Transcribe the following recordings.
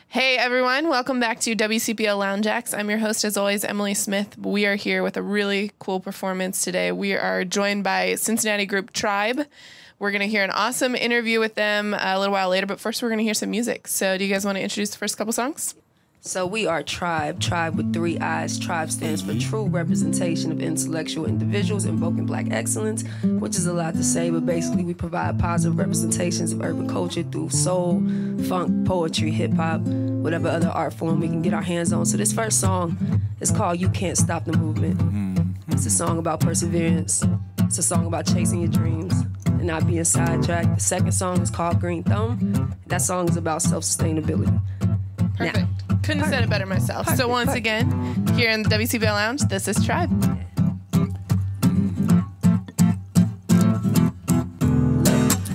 Hey everyone, welcome back to WCPO Lounge Acts. I'm your host as always, Emily Smith. We are here with a really cool performance today. We are joined by Cincinnati group Triiibe. We're going to hear an awesome interview with them a little while later, but first we're going to hear some music. So do you guys want to introduce the first couple songs? So we are Triiibe, Triiibe with 3 I's. Triiibe stands for True Representation of Intellectual Individuals Invoking Black Excellence, which is a lot to say, but basically we provide positive representations of urban culture through soul, funk, poetry, hip-hop, whatever other art form we can get our hands on. So this first song is called You Can't Stop the Movement. It's a song about perseverance. It's a song about chasing your dreams and not being sidetracked. The second song is called Green Thumb. That song is about self-sustainability. Perfect. Now, couldn't have said it better myself. So once again, here in the WCPO Lounge, this is Triiibe.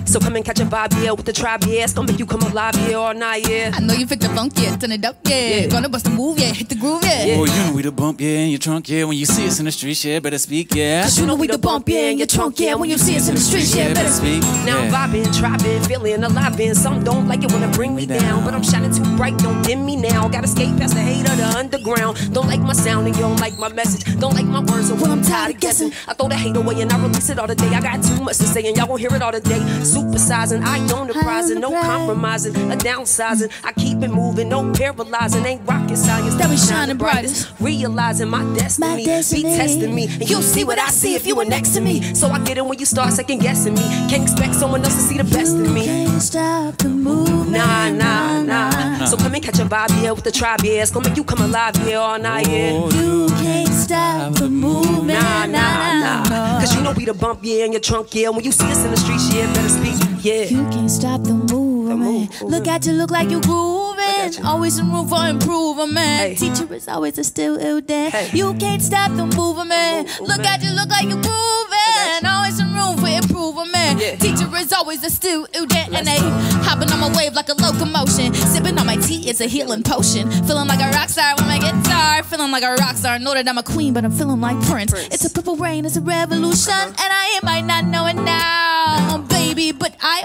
So come and catch a vibe, yeah, with the Triiibe, yeah. It's gonna make you come alive, yeah, all night, yeah. I know you fit the funk, yeah, turn it up, yeah. Gonna bust a move, yeah, hit the groove, yeah. Oh, you know we the bump, yeah, in your trunk, yeah. When you see us in the street, yeah, better speak, yeah. Cause you know we the bump, yeah, in your trunk, yeah. When you see us in the street, yeah, better speak. Now I'm vibing, Triiibe, feeling alive, and some don't like it when I bring me down. But I'm shining too bright, don't dim me now. Gotta skate past the hate of the underground. Don't like my sound and you don't like my message. Don't like my words, so well, I'm tired of guessing. I throw the hate away and I release it all today. I got too much to say and y'all gon' hear it all today. Supersizing, I don't surprising, no compromising, a downsizing. I keep it moving, no paralyzing. Ain't rocket science that we shining brightest. Realizing my destiny, be testing me, and you'll see what I see if you were next to me. So I get it when you start second guessing me. Can't expect someone else to see the best in me. Can't stop the movement. Nah, nah, nah. So come and catch a vibe, yeah, with the Triiibe, yeah. It's gonna make you come alive, yeah, all night, yeah. You can't stop the movement. Nah, nah, nah. Cause you know we the bump, yeah, in your trunk, yeah. When you see us in the streets, yeah, better speak, yeah. You can't stop the movement. Look at you, look like you grooving. Always some room for improvement. Hey. Teacher is always a still ill day. Hey. You can't stop the movement. Look at you, look like you grooving. Always some room for improvement. Yeah. Teacher is always a still ill day. And they hopping on my wave like a locomotion. Sipping on my tea, it's a healing potion. Feeling like a rock star with my guitar. Feeling like a rock star. Know that I'm a queen, but I'm feeling like Prince. It's a purple rain, it's a revolution. And I might not know it now, baby, but I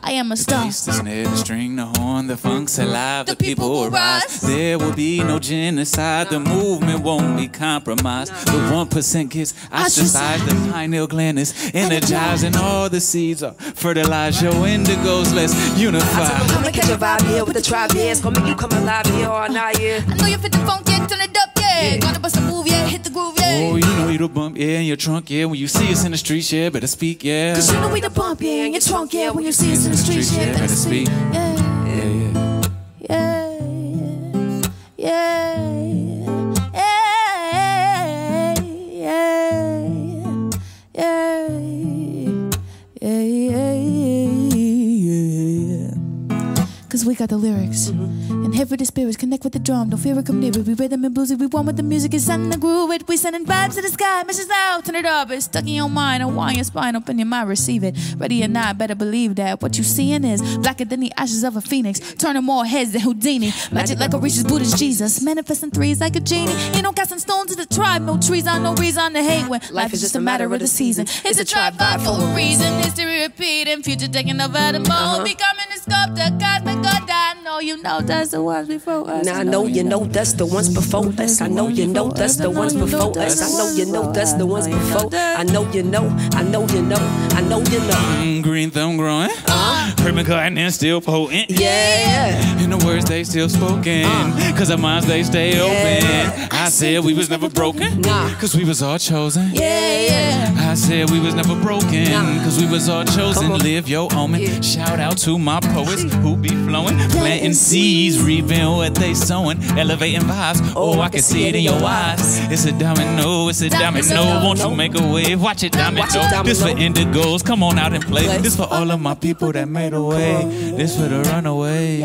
am a star. The snare, the string, the horn, the funk's alive. The people will rise. There will be no genocide. The movement won't be compromised. The 1% gets ostracized. The pineal gland is energized, and all the seeds are fertilized. Your indigos, let's unify. Come and catch a vibe, yeah, with the Triiibe, yeah. It's gonna make you come alive, yeah, all night, yeah. I know you fit the funk, yeah, turn it up, yeah. Gonna bust a move, yeah, hit the groove, yeah. Oh, you know you the bump, yeah, in your trunk, yeah. When you see us in the streets, yeah, better speak, yeah. Cause you know we the bump, yeah, in your trunk, yeah. When you see us in the streets, yeah, better speak, yeah. Yeah, yeah, yeah, cause we got the lyrics. And head for the spirits, connect with the drum. Don't fear it, come near it. We rhythm and blues it. We one with the music, it's something to groove it. We sending vibes to the sky, missions out, turn it up. It's stuck in your mind, unwind your spine, open your mind, receive it. Ready or not, better believe that what you seeing is blacker than the ashes of a phoenix, turning more heads than Houdini. Magic like a reaches Buddha's Jesus, manifesting threes like a genie. Ain't no casting stones to the tribe, no trees on no reason to hate when life is just a matter of the season. It's a tribe vibe for a reason. History repeating, future taking over the mold, becoming a sculptor, cosmic God. I know you know that's the ones before us. Now I know you know that's the ones before us. I know you know that's the ones before us. I know you know that's the ones before. I know you know, I know you know, I know you know. Green thumb growing, Herman Garden still potent. Yeah. And the words they still spoken, cause our minds they stay open. I said we was never broken, cause we was all chosen. Yeah. I said we was never broken, cause we was all chosen. Live your omen. Shout out to my poets who be flowing, planting seeds, reaping what they sowing, elevating vibes. Oh, I can see it in your eyes. It's a domino, it's a domino. Won't you make a wave? Watch it domino. This for indigos, come on out and play. This for all of my people that made a way. This for the runaways,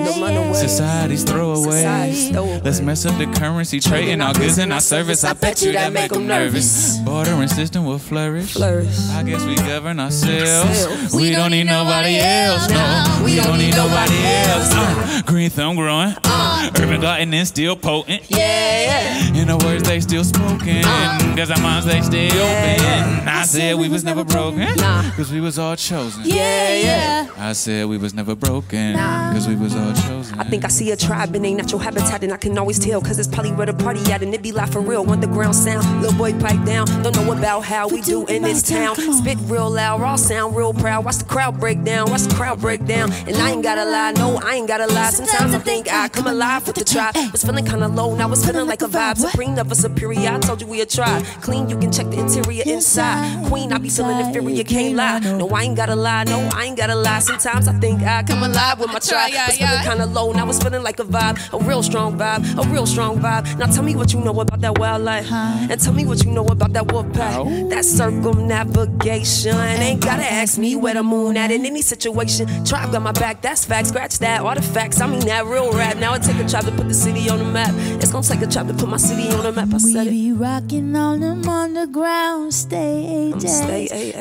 society's throwaways. Let's mess up the currency, trading our goods and our service. I bet you that make them nervous. Bartering system will flourish. I guess we govern ourselves. We don't need nobody else, no. We don't need nobody else. Green thumb growing. Urban garden is still potent. Yeah. In the words they still spoken. Cause our minds they still open. I said we was never broken. Cause we was all chosen. Yeah. I said we was never broken. Cause we was all chosen. I think I see a tribe in a natural habitat, and I can always tell, cause it's probably where the party at, and it be live for real. Underground sound, little boy pipe down. Don't know about how we do in this town. Spit real loud, raw sound real proud. Watch the crowd break down, watch the crowd break down. And I ain't gotta lie, no, I ain't gotta lie. Sometimes I think I come alive with the tribe. Was feeling kinda low, now it's feeling like a vibe. Supreme, never superior, I told you we a tribe. Clean, you can check the interior inside. Queen, I be feeling inferior, can't lie. No, I ain't gotta lie, no, I ain't gotta lie. Sometimes I think I come alive with my tribe. Was feeling kinda low, now it's feeling like a vibe. A real strong vibe, a real strong vibe. Now tell me what you know about that wildlife. And tell me what you know about that wolf pack. That circumnavigation. Ain't gotta ask me where the moon at in any situation. Tribe got my back, that's facts. Scratch that, artifacts. I mean that real rap. Now it take a tribe to put the city on the map. It's gonna take a tribe to put my city on the map. I said we be rocking on them underground stages.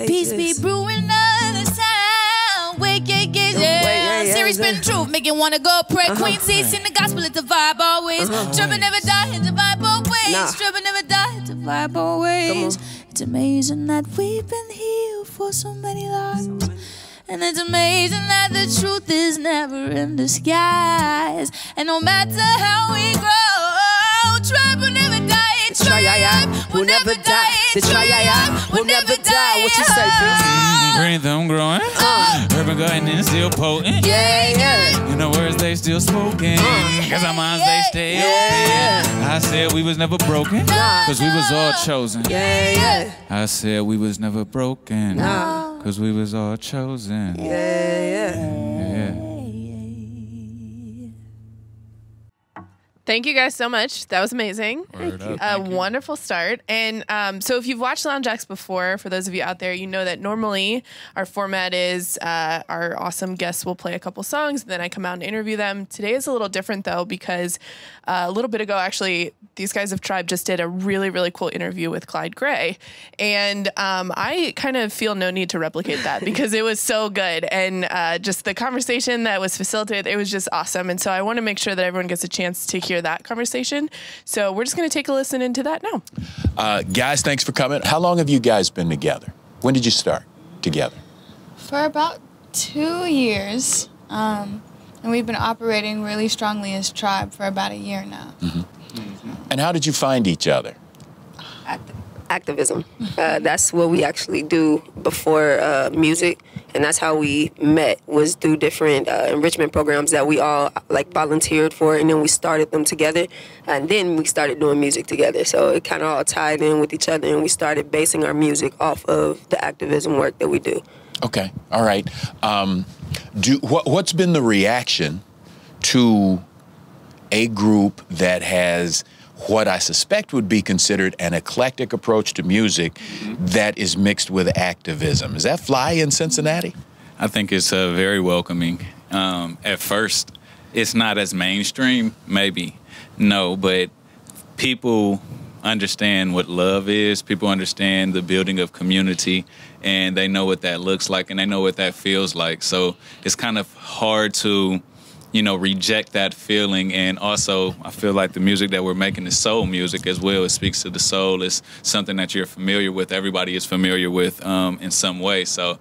Peace be brewing on the sound. Wake, yeah. Siri spin truth, make you wanna go pray. Queen C, sing the gospel, it's a vibe always. Trouble never die, it's a vibe always. Trouble never die, it's a vibe always. It's amazing that we've been here for so many lives. And it's amazing that the truth is never in disguise. And no matter how we grow, tribe will never die. Tribe will never die. The tribe will never die. What you say, Pxvce? Green thumb growing. Urban garden is still potent. Yeah. In the words they still spoken. Cause our minds they stay open. I said we was never broken. Cause we was all chosen. Yeah. I said we was never broken. Cause we was all chosen. Yeah. Thank you guys so much. That was amazing. A wonderful start. And so if you've watched Lounge Acts before, for those of you out there, you know that normally our format is our awesome guests will play a couple songs, and then I come out and interview them. Today is a little different, though, because a little bit ago, actually, these guys of Triiibe just did a really, really cool interview with Clyde Gray. And I kind of feel no need to replicate that because it was so good. And just the conversation that was facilitated, it was just awesome. And so I want to make sure that everyone gets a chance to hear that conversation. So we're just going to take a listen into that now. Guys, thanks for coming. How long have you guys been together? When did you start together? For about 2 years. And we've been operating really strongly as Triiibe for about a year now. And how did you find each other? Activism. That's what we actually do before music, and that's how we met, was through different enrichment programs that we all volunteered for, and then we started them together, and then we started doing music together. So it kind of all tied in with each other, and we started basing our music off of the activism work that we do. Okay, all right. What's been the reaction to a group that has what I suspect would be considered an eclectic approach to music that is mixed with activism? Does that fly in Cincinnati? I think it's very welcoming. At first, it's not as mainstream, maybe, no, but people understand what love is. People understand the building of community, and they know what that looks like, and they know what that feels like. So it's kind of hard to, reject that feeling. And also, I feel like the music that we're making is soul music as well. It speaks to the soul. It's something that you're familiar with. Everybody is familiar with in some way. So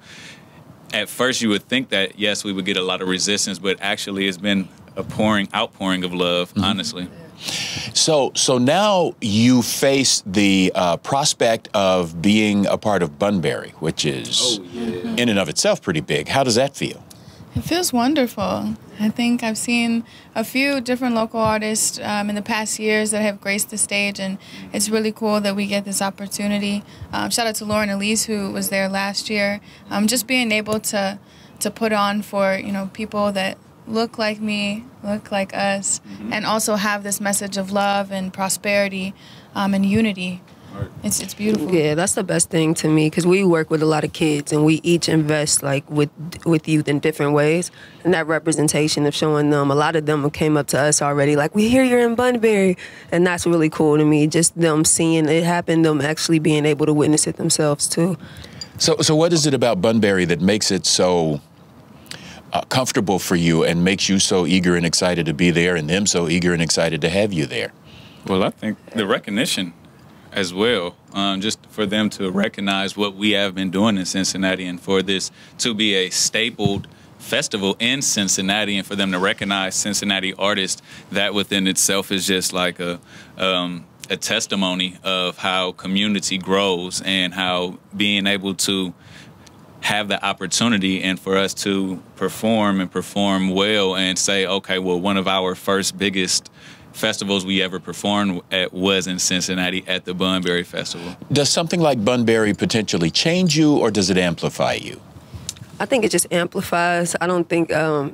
at first you would think that, yes, we would get a lot of resistance, but actually it's been a outpouring of love, honestly. So now you face the prospect of being a part of Bunbury, which is in and of itself pretty big. How does that feel? It feels wonderful. I think I've seen a few different local artists in the past years that have graced the stage, and it's really cool that we get this opportunity. Shout out to Lauren Elise, who was there last year. Just being able to put on for people that look like me, look like us, and also have this message of love and prosperity and unity. It's beautiful. Yeah, that's the best thing to me, because we work with a lot of kids, and we each invest with youth in different ways, and that representation of showing them, a lot of them came up to us already like, we hear you're in Bunbury, and that's really cool to me, just them seeing it happen, them actually being able to witness it themselves too. So what is it about Bunbury that makes it so comfortable for you and makes you so eager and excited to be there, and them so eager and excited to have you there? Well, I think the recognition as well, just for them to recognize what we have been doing in Cincinnati, and for this to be a stapled festival in Cincinnati, and for them to recognize Cincinnati artists, that within itself is just like a testimony of how community grows, and how being able to have the opportunity and for us to perform and perform well and say, okay, well, one of our first biggest festivals we ever performed at was in Cincinnati at the Bunbury Festival. Does something like Bunbury potentially change you, or does it amplify you? I think it just amplifies. I don't think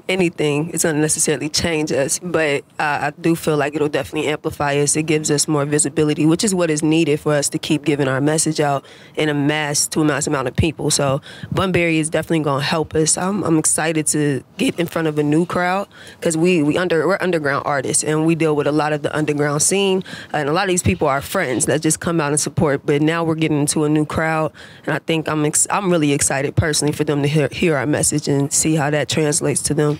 anything is going to necessarily change us, but I do feel like it'll definitely amplify us. It gives us more visibility, which is what is needed for us to keep giving our message out in a mass amount of people. So Bunbury is definitely going to help us. I'm excited to get in front of a new crowd, because we're underground artists, and we deal with a lot of the underground scene, and a lot of these people are friends that just come out and support. But now we're getting into a new crowd, and I think I'm really excited personally for them to hear our message and see how that translates to them.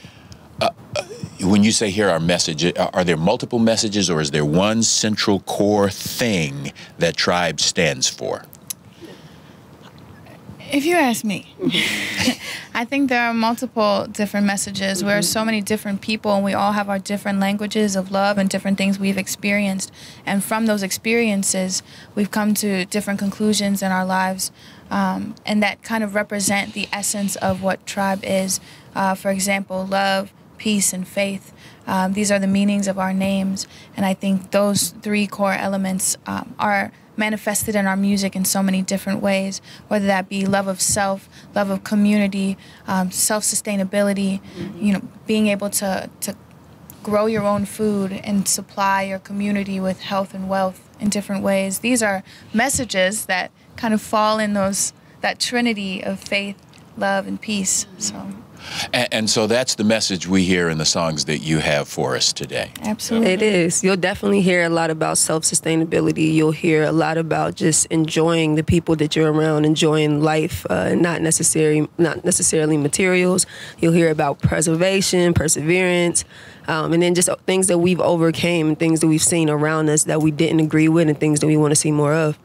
When you say hear our message, are there multiple messages, or is there one central core thing that Triiibe stands for? If you ask me, I think there are multiple different messages. We're so many different people, and we all have our different languages of love and different things we've experienced. And from those experiences, we've come to different conclusions in our lives, and that kind of represent the essence of what Triiibe is. For example, love, peace, and faith. These are the meanings of our names, and I think those three core elements are manifested in our music in so many different ways, whether that be love of self, love of community, self-sustainability, you know, being able to grow your own food and supply your community with health and wealth in different ways. These are messages that kind of fall in that trinity of faith, love, and peace. And so that's the message we hear in the songs that you have for us today. Absolutely. It is. You'll definitely hear a lot about self-sustainability. You'll hear a lot about just enjoying the people that you're around, enjoying life, not necessarily materials. You'll hear about preservation, perseverance, and then just things that we've overcame, things that we've seen around us that we didn't agree with, and things that we want to see more of.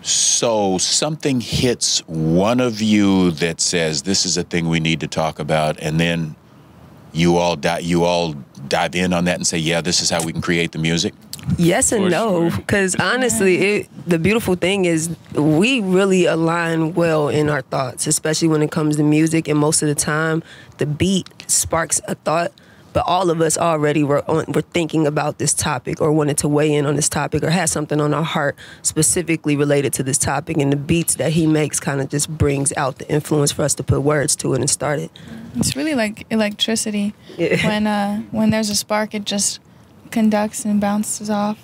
So something hits one of you that says this is a thing we need to talk about, and then you all dive in on that and say, yeah, this is how we can create the music? Yes and no, because honestly, the beautiful thing is we really align well in our thoughts, especially when it comes to music, and most of the time the beat sparks a thought. But all of us already were thinking about this topic, or wanted to weigh in on this topic, or had something on our heart specifically related to this topic. And the beats that he makes kind of just brings out the influence for us to put words to it and start it. It's really like electricity. Yeah. When there's a spark, it just conducts and bounces off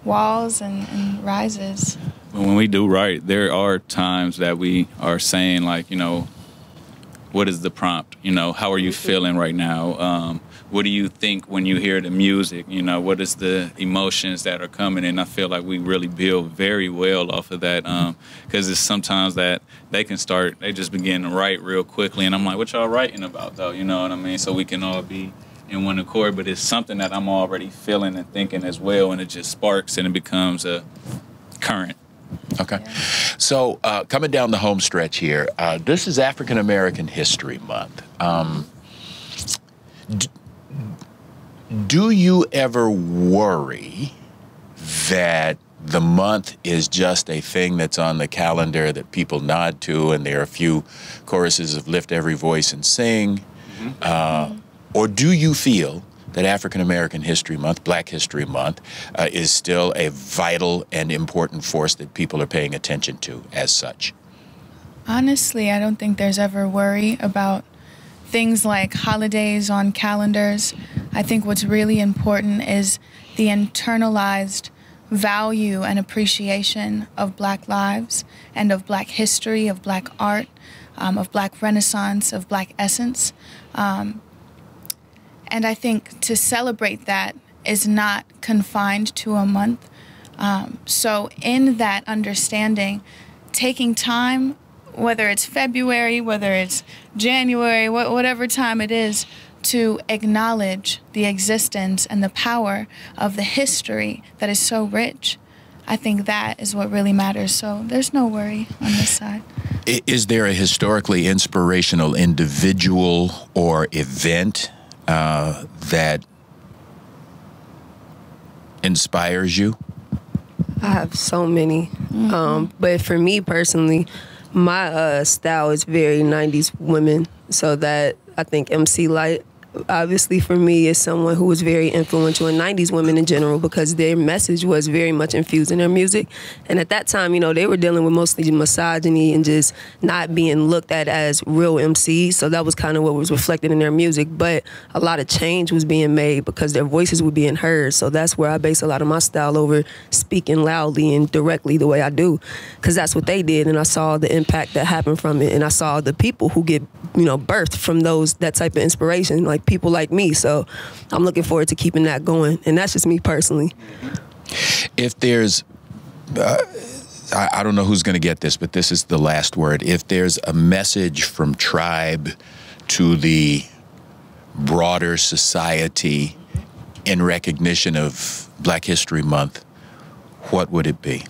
walls and rises. When we do write, there are times that we are saying, like, you know, what is the prompt? You know, how are you feeling right now? What do you think when you hear the music? You know, what is the emotions that are coming? And I feel like we really build very well off of that, because it's sometimes that they just begin to write real quickly. And I'm like, what y'all writing about, though? You know what I mean? So we can all be in one accord. But it's something that I'm already feeling and thinking as well. And it just sparks and it becomes a current. Okay. So coming down the home stretch here, this is African American History Month. Do you ever worry that the month is just a thing that's on the calendar that people nod to, and there are a few choruses of Lift Every Voice and Sing? Or do you feel that African American History Month, Black History Month, is still a vital and important force that people are paying attention to as such? Honestly, I don't think there's ever worry about things like holidays on calendars. I think what's really important is the internalized value and appreciation of Black lives and of Black history, of Black art, of Black Renaissance, of Black essence. And I think to celebrate that is not confined to a month. So in that understanding, taking time whether it's February, whether it's January, whatever time it is, to acknowledge the existence and the power of the history that is so rich. I think that is what really matters. So there's no worry on this side. Is there a historically inspirational individual or event that inspires you? I have so many. But for me personally, my style is very 90s women. So that, I think MC Light, obviously for me, is someone who was very influential in 90s women in general, because their message was very much infused in their music. And at that time, you know, they were dealing with mostly misogyny and just not being looked at as real MCs. So that was kind of what was reflected in their music. But a lot of change was being made because their voices were being heard. So that's where I base a lot of my style over speaking loudly and directly the way I do, because that's what they did. And I saw the impact that happened from it. And I saw the people who get, you know, birthed from that type of inspiration, like people like me. So I'm looking forward to keeping that going. And that's just me personally. If there's, I don't know who's going to get this, but this is the last word. If there's a message from Triibe to the broader society in recognition of Black History Month, what would it be?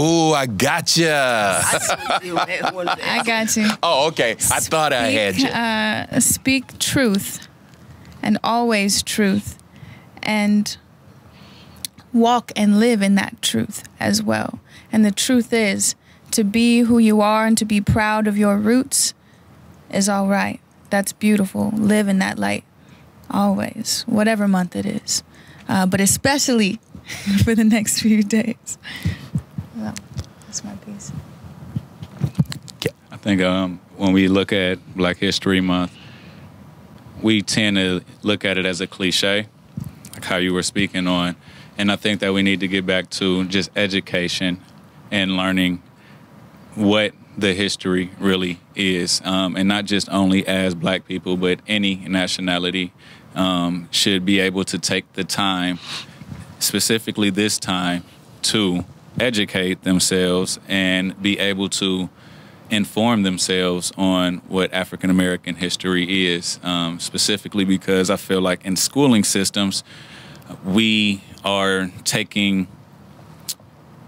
Oh, I gotcha. I got you. Oh, okay. I thought I had you. Speak truth, and always truth, and walk and live in that truth as well. And the truth is, to be who you are and to be proud of your roots is all right. That's beautiful. Live in that light, always, whatever month it is, but especially for the next few days. Well, that's my piece. I think when we look at Black History Month, we tend to look at it as a cliche, like how you were speaking on. And I think that we need to get back to just education and learning what the history really is. And not just only as Black people, but any nationality should be able to take the time, specifically this time, to educate themselves and be able to inform themselves on what African American history is, specifically because I feel like in schooling systems, we are taking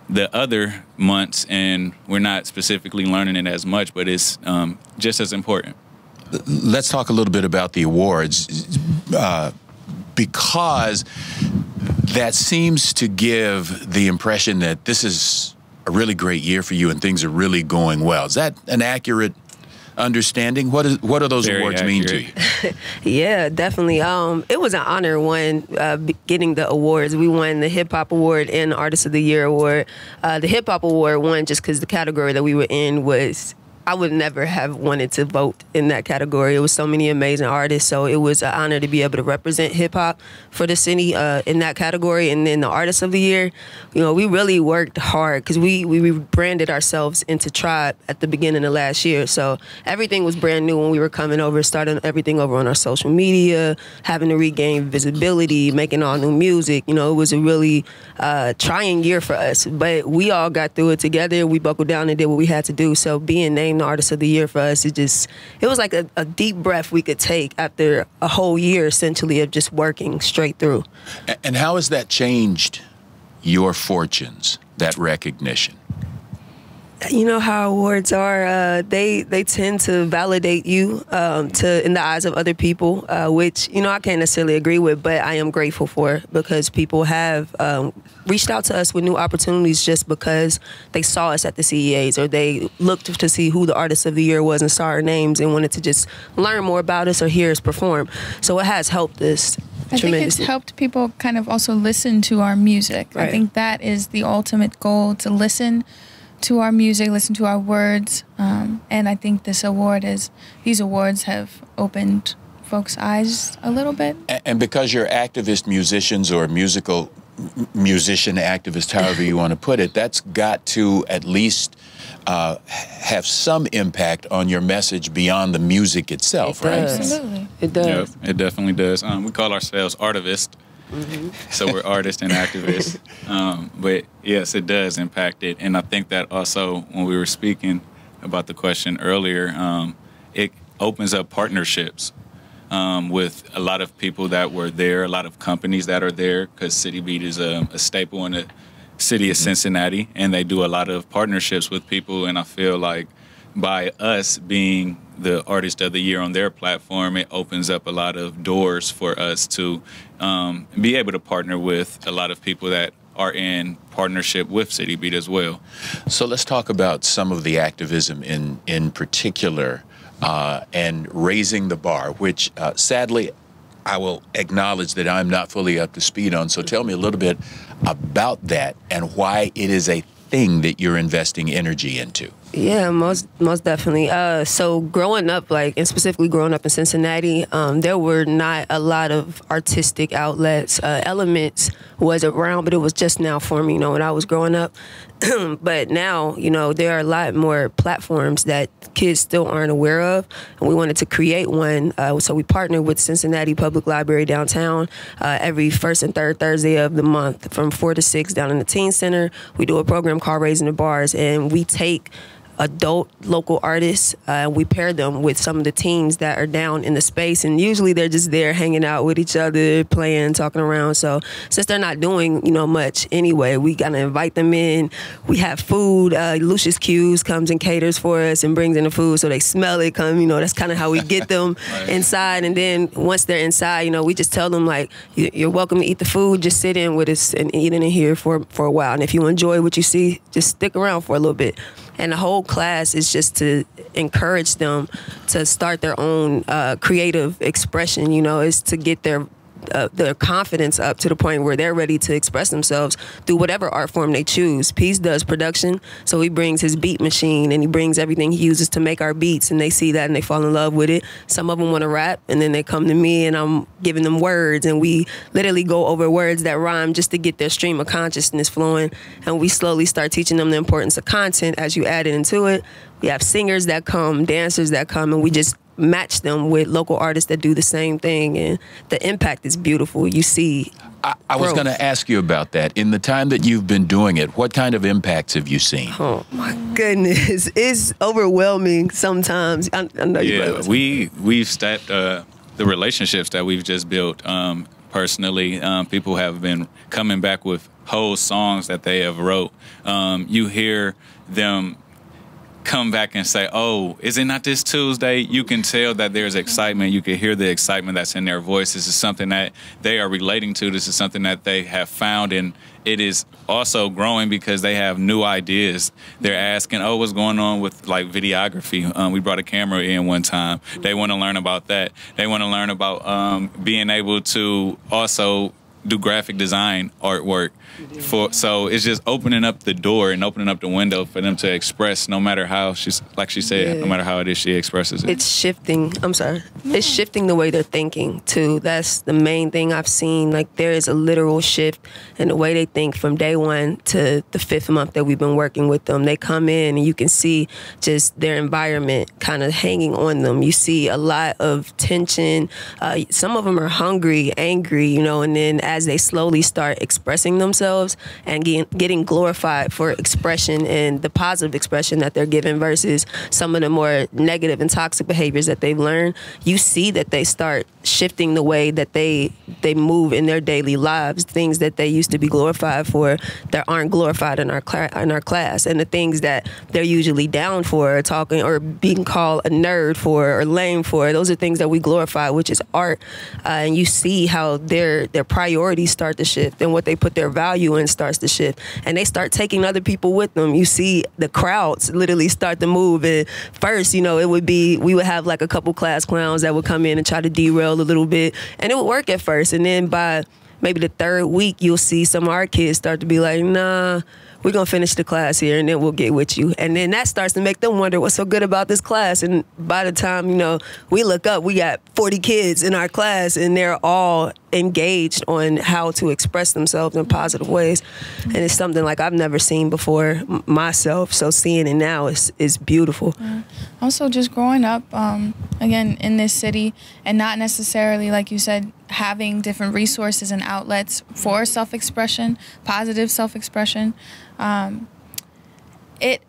the other months and we're not specifically learning it as much, but it's just as important. Let's talk a little bit about the awards, because that seems to give the impression that this is a really great year for you and things are really going well. Is that an accurate understanding? What do those Very awards accurate. mean to you? Yeah, definitely. It was an honor getting the awards. We won the Hip Hop Award and Artist of the Year Award. The Hip Hop Award won just because the category that we were in was, I would never have wanted to vote in that category. It was so many amazing artists, so it was an honor to be able to represent hip hop for the city in that category. And then the Artist of the Year, you know, we really worked hard because we branded ourselves into Triibe at the beginning of last year. So everything was brand new when we were coming over, starting everything over on our social media, having to regain visibility, making all new music. You know, it was a really trying year for us, but we all got through it together. We buckled down and did what we had to do. So being named the Artist of the Year for us, it was like a deep breath we could take after a whole year essentially of just working straight through. And how has that changed your fortunes, that recognition? You know how awards are, they tend to validate you in the eyes of other people, which, you know, I can't necessarily agree with, but I am grateful for, because people have reached out to us with new opportunities just because they saw us at the CEAs, or they looked to see who the Artist of the Year was and saw our names and wanted to just learn more about us or hear us perform. So it has helped us. I think it's helped people kind of also listen to our music. Right. I think that is the ultimate goal, to listen to our music, listen to our words, and I think these awards have opened folks' eyes a little bit. And because you're activist musicians or musician activist, however you want to put it, that's got to at least have some impact on your message beyond the music itself, right? Absolutely. It does. Yeah, it definitely does. We call ourselves artivists. So we're artists and activists. But yes, it does impact it. And I think that also when we were speaking about the question earlier, it opens up partnerships with a lot of people that were there, a lot of companies that are there, because City Beat is a staple in the city of Cincinnati, and they do a lot of partnerships with people. And I feel like by us being the Artist of the Year on their platform, it opens up a lot of doors for us to be able to partner with a lot of people that are in partnership with City Beat as well. So let's talk about some of the activism in particular and raising the bar, which sadly I will acknowledge that I'm not fully up to speed on. So tell me a little bit about that and why it is a thing that you're investing energy into. Yeah, most definitely. So growing up, and specifically growing up in Cincinnati, there were not a lot of artistic outlets. Elements was around, but it was just now forming, when I was growing up. But now, there are a lot more platforms that kids still aren't aware of, and we wanted to create one. So we partnered with Cincinnati Public Library downtown every first and third Thursday of the month from 4 to 6 down in the Teen Center. We do a program called Raising the Bars, and we take adult local artists. We pair them with some of the teens that are down in the space, and usually they're just there hanging out with each other, playing, talking around. So since they're not doing much anyway, we gotta invite them in. We have food. Lucius Q's comes and caters for us and brings in the food, so they smell it. That's kind of how we get them inside. And then once they're inside, we just tell them you're welcome to eat the food. Just sit in with us and eat in here for a while. And if you enjoy what you see, just stick around for a little bit. And the whole class is just to encourage them to start their own creative expression, is to get their confidence up to the point where they're ready to express themselves through whatever art form they choose. Pxvce does production, so he brings his beat machine and he brings everything he uses to make our beats, and they see that and they fall in love with it. Some of them want to rap, and then they come to me and I'm giving them words, and we literally go over words that rhyme just to get their stream of consciousness flowing, and we slowly start teaching them the importance of content as you add it into it. We have singers that come, dancers that come, and we just match them with local artists that do the same thing, and the impact is beautiful. You see, I was going to ask you about that. In the time that you've been doing it, what kind of impacts have you seen? Oh my goodness, it's overwhelming sometimes. I know yeah, we've stepped the relationships that we've just built. Personally, people have been coming back with whole songs that they have wrote. You hear them come back and say, oh, is it not this Tuesday? You can tell that there's excitement. You can hear the excitement that's in their voice. This is something that they are relating to. This is something that they have found, and it is also growing because they have new ideas. They're asking, oh, what's going on with videography? We brought a camera in one time. They want to learn about that. They want to learn about being able to also do graphic design artwork. So it's just opening up the door and opening up the window for them to express, no matter how like she said, no matter how it is she expresses it. It's shifting. I'm sorry. It's shifting the way they're thinking too. That's the main thing I've seen. There is a literal shift in the way they think from day one to the 5th month that we've been working with them. They come in and you can see just their environment kind of hanging on them. You see a lot of tension. Some of them are hungry, angry, and then as they slowly start expressing themselves and getting glorified for expression and the positive expression that they're given versus some of the more negative and toxic behaviors that they've learned, you see that they start shifting the way that they move in their daily lives. Things that they used to be glorified for that aren't glorified in our class, and the things that they're usually down for, talking or being called a nerd for or lame for, those are things that we glorify, which is art. And you see how their priorities start to shift, and what they put their value in starts to shift, and they start taking other people with them. You see the crowds literally start to move. And first, we would have a couple class clowns that would come in and try to derail a little bit, and it would work at first, and then by maybe the 3rd week, you'll see some of our kids start to be like, nah, we're going to finish the class here, and then we'll get with you. And then that starts to make them wonder what's so good about this class. And by the time, we look up, we got 40 kids in our class, and they're all engaged on how to express themselves in positive ways, and it's something like I've never seen before myself. So seeing it now is beautiful. Also, just growing up again in this city, and not necessarily, like you said, having different resources and outlets for self-expression, positive self-expression. It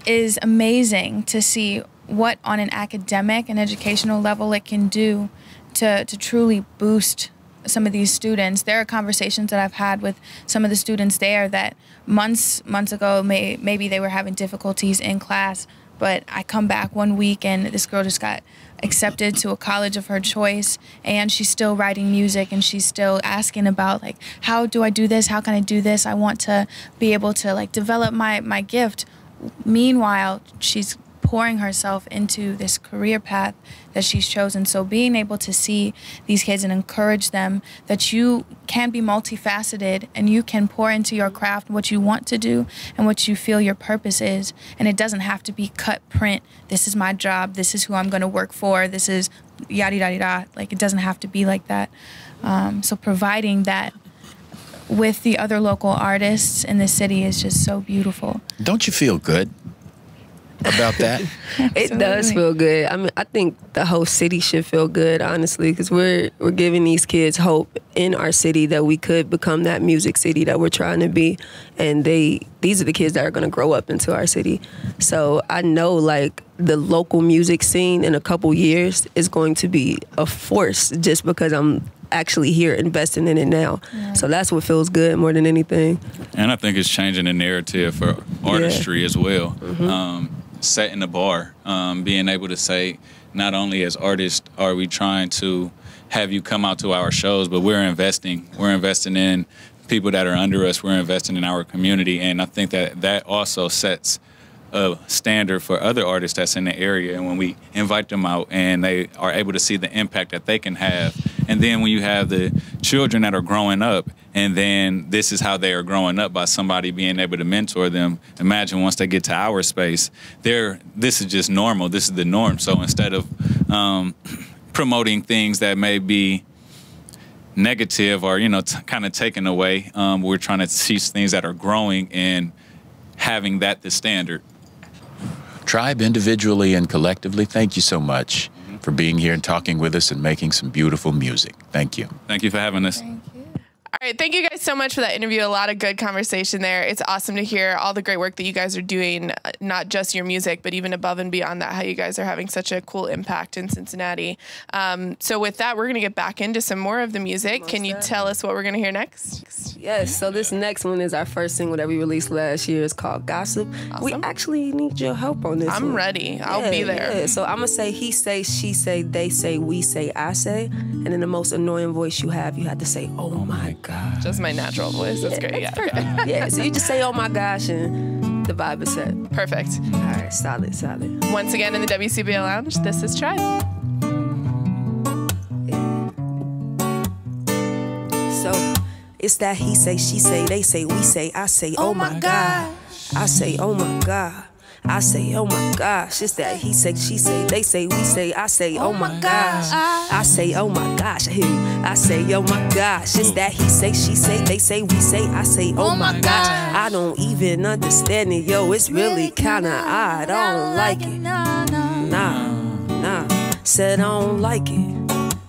is amazing to see what on an academic and educational level it can do to truly boost some of these students. There are conversations that I've had with some of the students there that months ago, maybe they were having difficulties in class, but I come back one week and this girl just got accepted to a college of her choice, and she's still writing music, and she's still asking about, like, how do I do this? How can I do this? I want to be able to, like, develop my gift. Meanwhile, she's pouring herself into this career path that she's chosen. So being able to see these kids and encourage them that you can be multifaceted and you can pour into your craft what you want to do and what you feel your purpose is. And it doesn't have to be cut print. This is my job. This is who I'm going to work for. This is yada, yada, yada. Like, it doesn't have to be like that. So providing that with the other local artists in the city is just so beautiful. Don't you feel good about that? It does feel good. I mean, I think the whole city should feel good, honestly, because we're giving these kids hope in our city that we could become that music city that we're trying to be, and these are the kids that are going to grow up into our city. So I know, like, the local music scene in a couple years is going to be a force just because I'm actually here investing in it now. Yeah. So that's what feels good more than anything. And I think it's changing the narrative for artistry as well. Setting the bar, being able to say, not only as artists are we trying to have you come out to our shows, but we're investing in people that are under us, we're investing in our community, and I think that also sets a standard for other artists that's in the area. And when we invite them out and they are able to see the impact that they can have, and then when you have the children that are growing up, and then this is how they are growing up by somebody being able to mentor them. Imagine once they get to our space, this is just normal. This is the norm. So instead of promoting things that may be negative or, kind of taken away, we're trying to teach things that are growing and having that the standard. Triibe, individually and collectively, thank you so much for being here and talking with us and making some beautiful music. Thank you. Thank you for having us. All right, thank you guys so much for that interview. A lot of good conversation there. It's awesome to hear all the great work that you guys are doing, not just your music, but even above and beyond that, how you guys are having such a cool impact in Cincinnati. So with that, we're going to get back into some more of the music. Can you tell us what we're going to hear next? Yes, so this next one is our first single that we released last year. It's called Gossip. Awesome. We actually need your help on this one. I'm ready. I'll be there. Yeah. So I'm going to say he say, she say, they say, we say, I say. And in the most annoying voice you have to say, oh my God. Just my natural voice. That's great. Yeah. Okay. Yeah, so you just say, oh my gosh, and the vibe is set. Perfect. All right, solid. Once again in the WCPO Lounge, this is Triibe. So it's that he say, she say, they say, we say, I say, oh my God. I say, oh my God. I say, oh my gosh. It's that he say, she say, they say, we say, I say, oh my gosh. I say, oh my gosh. I hear you. I say, oh my gosh. It's that he say, she say, they say, we say, I say, oh my gosh. I don't even understand it, yo. It's really kinda odd. I don't like it. Nah. Said I don't like it.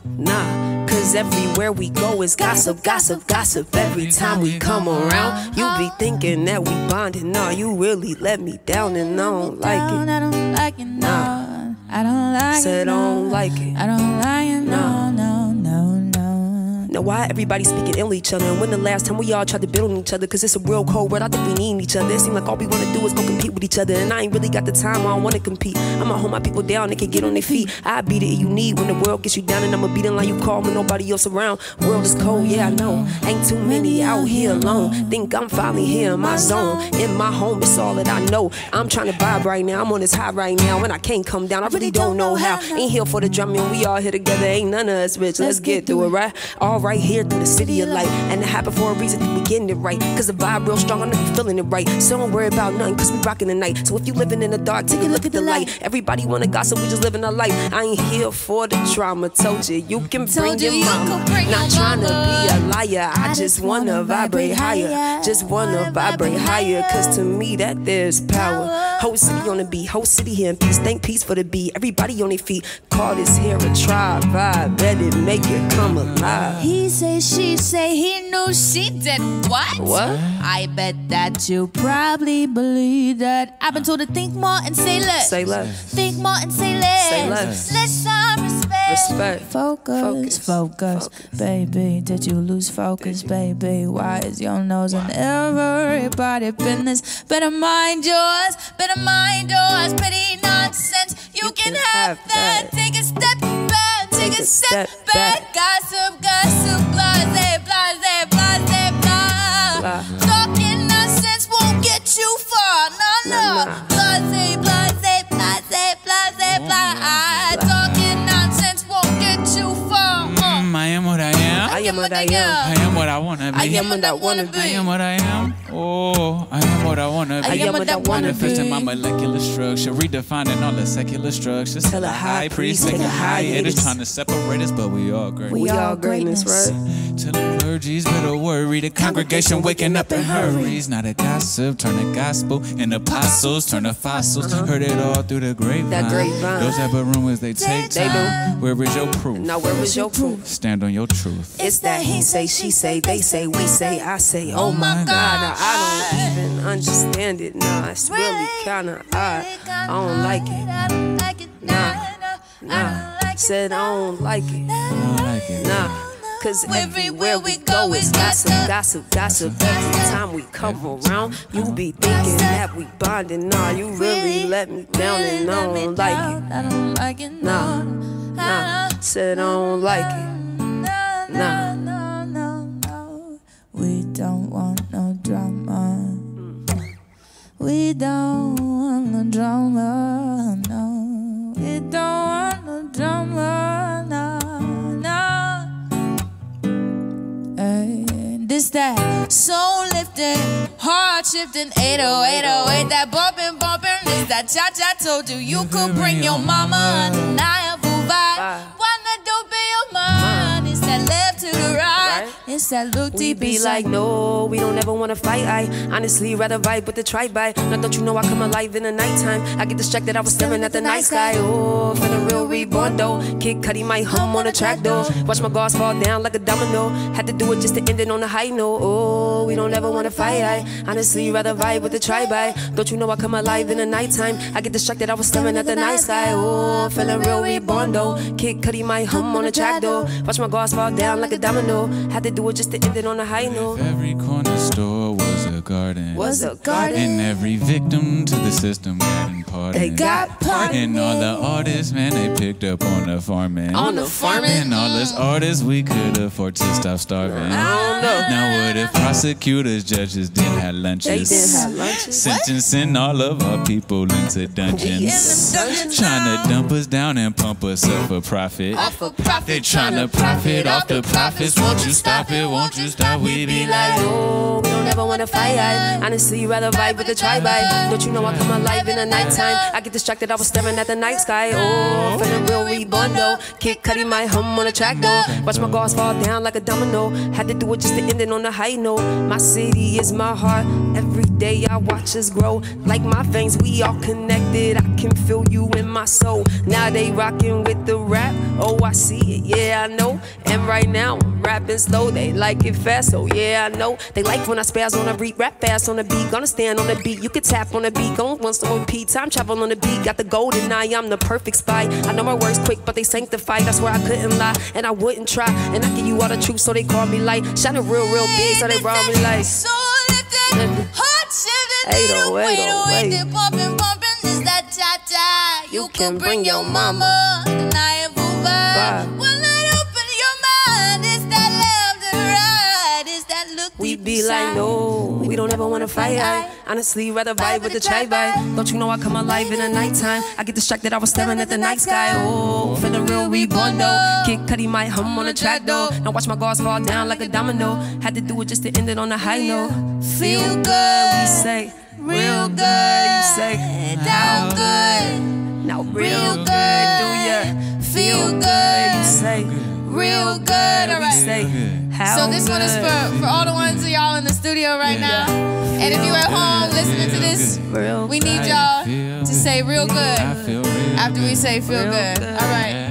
Nah. Cause everywhere we go is gossip, gossip, gossip. Every time we come around, you be thinking that we bonded. Nah, you really let me down and I don't like it. I don't like it, no. I don't like it. Said I don't like it. I don't like it, no. Now why everybody speaking ill each other? And when the last time we all tried to build on each other? Cause it's a real cold world, I think we need each other. It seems like all we wanna do is go compete with each other. And I ain't really got the time, I don't wanna compete. I'ma hold my people down, they can get on their feet. I beat it you need when the world gets you down. And I'ma beat it like you call when nobody else around. World is cold, yeah I know. Ain't too many out here alone. Think I'm finally here in my zone. In my home, it's all that I know. I'm trying to vibe right now, I'm on this high right now. And I can't come down, I really don't know how. Ain't here for the drumming, we all here together. Ain't none of us rich, let's get through it, right? Alright. right here through the city of light. And it happened for a reason, we getting it right. Cause the vibe real strong, I know you feeling it right. So don't worry about nothing, cause we rocking the night. So if you living in the dark, take a look at the light. Everybody wanna gossip, we just living our life. I ain't here for the drama, told you you can bring your mama. Not trying to be a liar, I just wanna vibrate higher. Just wanna vibrate higher, cause to me that there's power. Whole city on the beat, whole city here in peace. Thank peace for the beat, everybody on their feet. Call this here a tribe vibe, bet it make it come alive. He say, she say, he knew, she did what? What? I bet that you probably believe that. I've been told to think more and say less. Say less. Think more and say less. Say less. Let some respect. Respect. Focus. Baby, did you lose focus, baby? Why is your nose in everybody business? Better mind yours, petty nonsense. You can have that. Take a step back, take a step back. Gossip, blase, blah. Talking nonsense won't get you far, no. Blase, blah. Talking nonsense won't get you far. I am what I am. I am what I am. I am what I wanna be. I am what I wanna be. I am what I am. Oh, I am what I wanna be. I am what I wanna Manifesting be. my molecular structure, redefining all the secular structures. Tell a high priest, take a hiatus. Trying to separate us, but we all great. We all greatness, right? Tell the clergy's better worry. The congregation waking up in hurries. Not a gossip, turn the gospel. And apostles turn to fossils. Heard it all through the grapevine. That grapevine. Those type of rumors, they take They time. do. Where is your proof? Now where was your proof? Stand on your truth. It's that he say, she say, they say, we say, I say. Oh my God, now I don't even understand it. Nah, it's really kinda odd. I don't like it. Nah. Said I don't like it. I don't like it. Nah. Cause everywhere we go it's gossip. Every time we come around, you be thinking that we bonding. Nah, you really let me down and I don't like it. I don't like it. Nah. Said I don't like it. Nah. No. We don't want no drama. We don't want no drama. No. We don't want no drama. No. Hey, this that soul lifting, heart shifting, 80808. That bumping. This that cha-cha told you could bring your mama undeniable vibe. Wanna do be your mind? It's that left to the right. It's that look We deep be like, no, we don't ever wanna fight. I honestly rather vibe with the tribe. Now don't you know I come alive in the nighttime? I get distracted, I was staring at the night sky. Oh, feeling real reborn though. Kid Cudi might hum on the track though. Watch my guards fall down like a domino. Had to do it just to end it on a high note. Oh, we don't ever wanna fight. I honestly rather vibe with the tribe. Don't you know I come alive in the nighttime? I get distracted, I was staring at the night sky. Oh, feeling real reborn though. Kid Cudi might hum on the track though. Watch my guards fall down like a domino. Had to do it just to end it on a high note. Every corner store was a garden. garden. And every victim to the system got imparted. They got pardoned. And all the artists, man, they picked up on the farming. On the farming. And all us artists, we could afford to stop starving. I don't know. Now what if prosecutors, judges didn't have lunches? They didn't have lunches. Sentencing all of our people into dungeons. Trying to dump us down and pump us up for profit. They trying to profit off the profits. Won't you stop it? Won't you stop? We be like, no, we don't ever wanna fight. I honestly rather vibe with the tribe. Don't you know I come alive in the nighttime? I get distracted, I was staring at the night sky. Oh, feeling real reborn though. Kid Cudi might hum on the track though. Watch my guards fall down like a domino. Had to do it just to end it on a high note. My city is my heart. Every day I watch us grow. Like my veins, we all connected. I can feel you in my soul. Now they rocking with the rap. Oh, I see it, yeah, I know. And right now I'm rapping slow. They like it fast, so yeah, I know. They like when I spaz on a beat, rap fast on the beat. Gonna stand on the beat, you can tap on the beat. Going once on repeat, time travel on the beat. Got the golden eye, I'm the perfect spy. I know my words quick, but they sanctified. That's where I couldn't lie, and I wouldn't try. And I give you all the truth, so they call me light. Shining real big, so they rob me like. So lifted, heart shifted, 80808. Pumping, is that cha-cha. You can bring your mama. Undeniable vibe. When I open your mind, it's that left and right. It's that look We deep be be like, no, we don't ever wanna fight. Honestly, rather vibe with the Triiibe. Don't you know I come alive in the nighttime? I get distracted, I was staring at the night sky. Oh, feeling real reborn though. Kid Cudi might hum on the track though. Now watch my guards fall down like a domino. Had to do it just to end it on a high note. Feel good, we say. Real good, you say. How good? Now real good, do ya? Feel good, you say. Real good, all right. Say, so this one is for all the ones of y'all in the studio right now. And if you're at home listening to this, we need y'all to say real good after we say feel good. All right.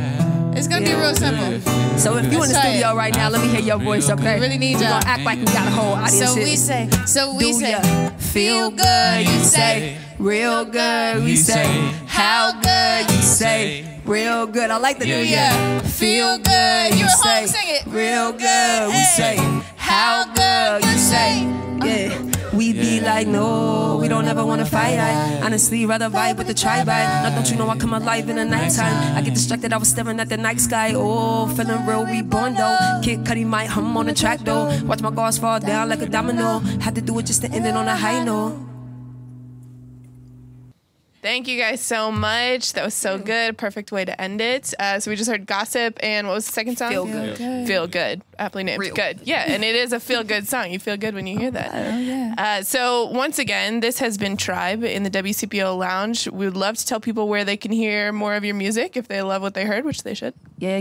It's gonna be real simple. So if you're in the studio right now, let me hear your voice, okay? We really need y'all. We're gonna act like we got a whole audience. So we say, feel good, you say. Real good, we say. How good, you say. Real good, I like the new year. Feel good, you say. Real good, we say. How good, you say. Yeah. We be like, no, we don't ever wanna fight. I honestly rather vibe with the Triiibe. Now don't you know I come alive in the nighttime? I get distracted, I was staring at the night sky. Oh, feeling real reborn though. Kid Cudi might hum on the track though. Watch my guards fall down like a domino. Had to do it just to end it on a high note. Thank you guys so much. That was so good. Perfect way to end it. So we just heard Gossip and what was the second song? Feel Good. Feel Good. Aptly named. Real. Good. Yeah, and it is a feel good song. You feel good when you hear that. Oh, yeah. So once again, this has been Triiibe in the WCPO Lounge. We would love to tell people where they can hear more of your music if they love what they heard, which they should. Yeah.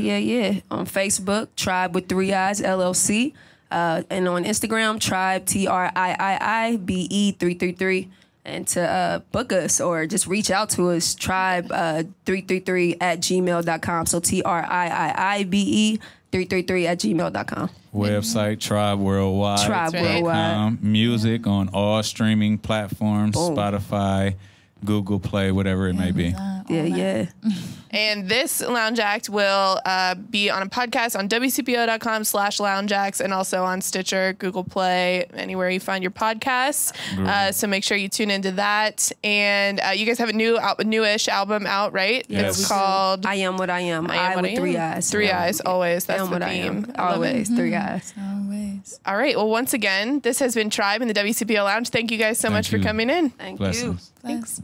On Facebook, Triiibe with 3 I's LLC. And on Instagram, Triiibe, TRIIIBE 333. And to book us or just reach out to us, Triiibe333@gmail.com. So TRIIIBE 333@gmail.com. Website, Triiibe Worldwide. Triiibe Worldwide. Music on all streaming platforms, Boom. Spotify, Google Play, whatever it may be. Yeah. And this Lounge Act will be on a podcast on WCPO.com/loungeacts and also on Stitcher, Google Play, anywhere you find your podcasts. So make sure you tune into that. And you guys have a newish album out, right? Yes. It's called I Am What I Am. I with 3 I's. 3 Eyes, always. That's the what I am. theme. I love it. Always 3 I's. Always. All right. Well, once again, this has been Triiibe in the WCPO Lounge. Thank you guys so much for you. coming in. Thank you. Blessings. Thanks.